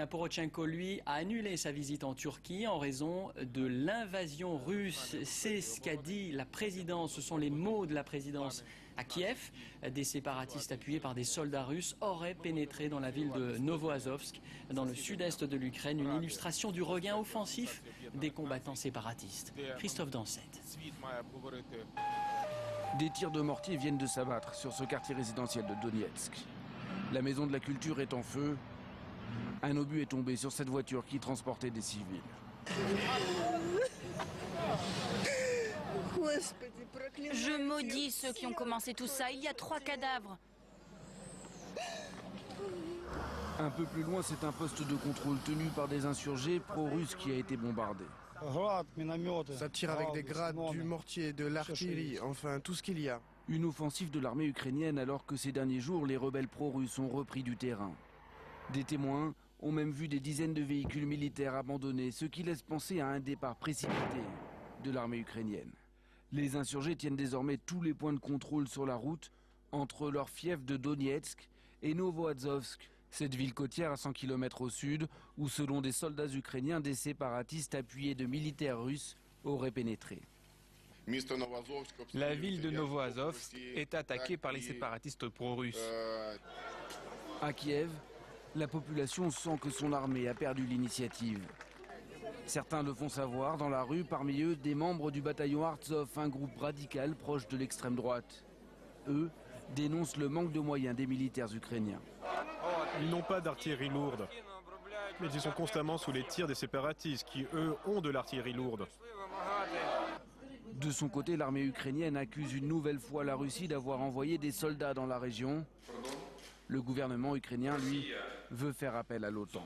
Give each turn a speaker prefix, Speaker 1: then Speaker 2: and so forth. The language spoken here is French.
Speaker 1: Porochenko, lui, a annulé sa visite en Turquie en raison de l'invasion russe. C'est ce qu'a dit la présidence, ce sont les mots de la présidence à Kiev. Des séparatistes appuyés par des soldats russes auraient pénétré dans la ville de Novoazovsk, dans le sud-est de l'Ukraine, une illustration du regain offensif des combattants séparatistes. Christophe Dansette.
Speaker 2: Des tirs de mortier viennent de s'abattre sur ce quartier résidentiel de Donetsk. La maison de la culture est en feu. Un obus est tombé sur cette voiture qui transportait des civils.
Speaker 3: Je maudis ceux qui ont commencé tout ça. Il y a 3 cadavres.
Speaker 2: Un peu plus loin, c'est un poste de contrôle tenu par des insurgés pro-russes qui a été bombardé.
Speaker 4: Ça tire avec des grades, du mortier, de l'artillerie, enfin tout ce qu'il y a.
Speaker 2: Une offensive de l'armée ukrainienne alors que ces derniers jours, les rebelles pro-russes ont repris du terrain. Des témoins ont même vu des dizaines de véhicules militaires abandonnés, ce qui laisse penser à un départ précipité de l'armée ukrainienne. Les insurgés tiennent désormais tous les points de contrôle sur la route entre leur fief de Donetsk et Novoazovsk, cette ville côtière à 100 km au sud, où selon des soldats ukrainiens, des séparatistes appuyés de militaires russes auraient pénétré.
Speaker 5: La ville de Novoazovsk est attaquée par les séparatistes pro-russes.
Speaker 2: À Kiev, la population sent que son armée a perdu l'initiative. Certains le font savoir dans la rue, parmi eux des membres du bataillon Artsov, un groupe radical proche de l'extrême droite. Eux dénoncent le manque de moyens des militaires ukrainiens.
Speaker 5: Ils n'ont pas d'artillerie lourde, mais ils sont constamment sous les tirs des séparatistes qui, eux, ont de l'artillerie lourde.
Speaker 2: De son côté, l'armée ukrainienne accuse une nouvelle fois la Russie d'avoir envoyé des soldats dans la région. Le gouvernement ukrainien, lui, veut faire appel à l'OTAN.